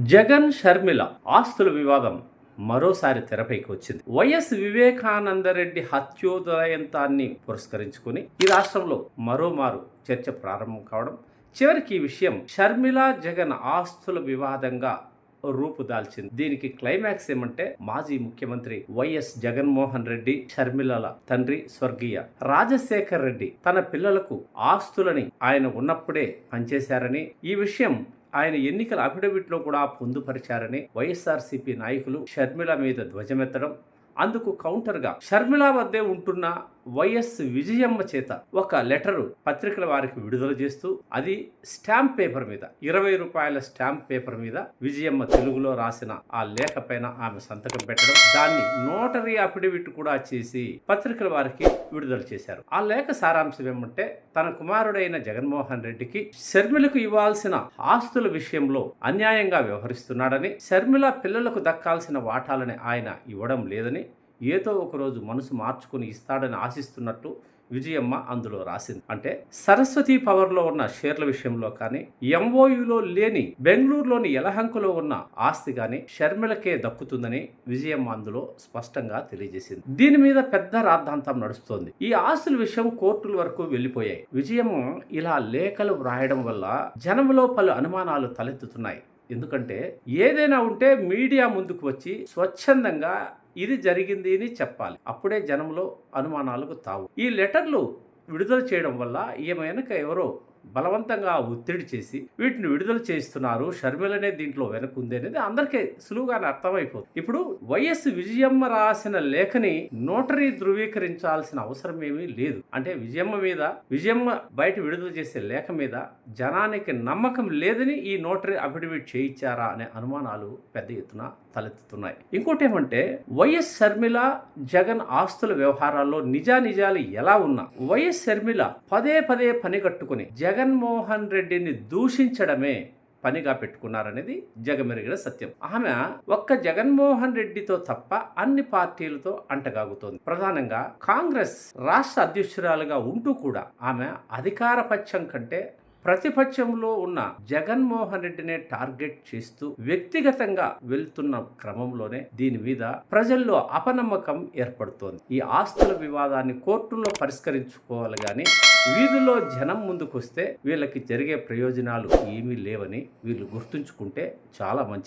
జగన్ షర్మిల ఆస్తుల వివాదం మరోసారి తెరపైకి వచ్చింది. వైఎస్ వివేకానందరెడ్డి హత్యోదయంతాన్ని పురస్కరించుకుని ఈ రాష్ట్రంలో మరోమారు చర్చ ప్రారంభం కావడం, చివరికి ఈ విషయం షర్మిల జగన్ ఆస్తుల వివాదంగా రూపుదాల్చింది. దీనికి క్లైమాక్స్ ఏమంటే మాజీ ముఖ్యమంత్రి వైఎస్ జగన్మోహన్ రెడ్డి, షర్మిలల తండ్రి స్వర్గీయ రాజశేఖర్ రెడ్డి తన పిల్లలకు ఆస్తులని ఆయన ఉన్నప్పుడే పనిచేశారని, ఈ విషయం ఆయన ఎన్నికల అఫిడవిట్లో కూడా పొందుపరిచారని వైఎస్ఆర్సీపీ నాయకులు షర్మిల మీద ధ్వజమెత్తడం, అందుకు కౌంటర్గా షర్మిల వద్దే ఉంటున్న వైఎస్ విజయమ్మ చేత ఒక లెటరు పత్రికల వారికి విడుదల చేస్తూ, అది స్టాంప్ పేపర్ మీద 20 రూపాయల స్టాంప్ పేపర్ మీద విజయమ్మ తెలుగులో రాసిన ఆ లేఖ పైన ఆమె సంతకం పెట్టడం, దాన్ని నోటరీ అఫిడవిట్ కూడా చేసి పత్రికల వారికి విడుదల చేశారు. ఆ లేఖ సారాంశం ఏమంటే, తన కుమారుడైన జగన్మోహన్ రెడ్డికి షర్మిలకు ఇవ్వాల్సిన ఆస్తుల విషయంలో అన్యాయంగా వ్యవహరిస్తున్నాడని, షర్మిల పిల్లలకు దక్కాల్సిన వాటాలని ఆయన ఇవ్వడం లేదని, ఏదో ఒకరోజు మనసు మార్చుకుని ఇస్తాడని ఆశిస్తున్నట్టు విజయమ్మ అందులో రాసింది. అంటే సరస్వతి పవర్లో ఉన్న షేర్ల విషయంలో కానీ, ఎంఓయూలో లేని బెంగళూరులోని యలహంకలో ఉన్న ఆస్తి కానీ షర్మిలకే దక్కుతుందని విజయమ్మ అందులో స్పష్టంగా తెలియజేసింది. దీని మీద పెద్ద రాద్ధాంతం నడుస్తోంది. ఈ ఆస్తుల విషయం కోర్టుల వరకు వెళ్లిపోయాయి. విజయమ్మ ఇలా లేఖలు వ్రాయడం వల్ల జనంలో పలు అనుమానాలు తలెత్తుతున్నాయి. ఎందుకంటే ఏదైనా ఉంటే మీడియా ముందుకు వచ్చి స్వచ్ఛందంగా ఇది జరిగింది అని చెప్పాలి. అప్పుడే జనంలో అనుమానాలకు తావు. ఈ లెటర్లు విడుదల చేయడం వల్ల ఈమె వెనక ఎవరో బలవంతంగా ఒత్తిడి చేసి వీటిని విడుదల చేస్తున్నారు, షర్మిలనే దీంట్లో వెనకుంది అనేది అందరికీ సులువుగానే అర్థమైపోతుంది. ఇప్పుడు వైఎస్ విజయమ్మ రాసిన లేఖని నోటరీ ధృవీకరించాల్సిన అవసరం ఏమీ లేదు. అంటే విజయమ్మ బయట విడుదల చేసే లేఖ మీద జనానికి నమ్మకం లేదని ఈ నోటరీ అఫిడవిట్ చేయించారా అనే అనుమానాలు పెద్ద ఎత్తున తలెత్తుతున్నాయి. ఇంకోటి ఏమంటే, వైఎస్ షర్మిల జగన్ ఆస్తుల వ్యవహారాల్లో నిజానిజాలు ఎలా ఉన్నా వైఎస్ షర్మిల పదే పదే పని కట్టుకుని జగన్మోహన్ రెడ్డిని దూషించడమే పనిగా పెట్టుకున్నారనేది జగమెరిగిన సత్యం. ఆమె ఒక్క జగన్మోహన్ రెడ్డితో తప్ప అన్ని పార్టీలతో అంటగాగుతోంది. ప్రధానంగా కాంగ్రెస్ రాష్ట్ర అధ్యక్షురాలుగా ఉంటూ కూడా ఆమె అధికార పక్షం కంటే ప్రతిపక్షంలో ఉన్న జగన్మోహన్ రెడ్డినే టార్గెట్ చేస్తూ వ్యక్తిగతంగా వెళ్తున్న క్రమంలోనే దీని మీద ప్రజల్లో అపనమ్మకం ఏర్పడుతోంది. ఈ ఆస్తుల వివాదాన్ని కోర్టుల్లో పరిష్కరించుకోవాలి కానీ వీధుల్లో జనం ముందుకొస్తే వీళ్ళకి జరిగే ప్రయోజనాలు ఏమీ లేవని వీళ్ళు గుర్తుంచుకుంటే చాలా మంచిది.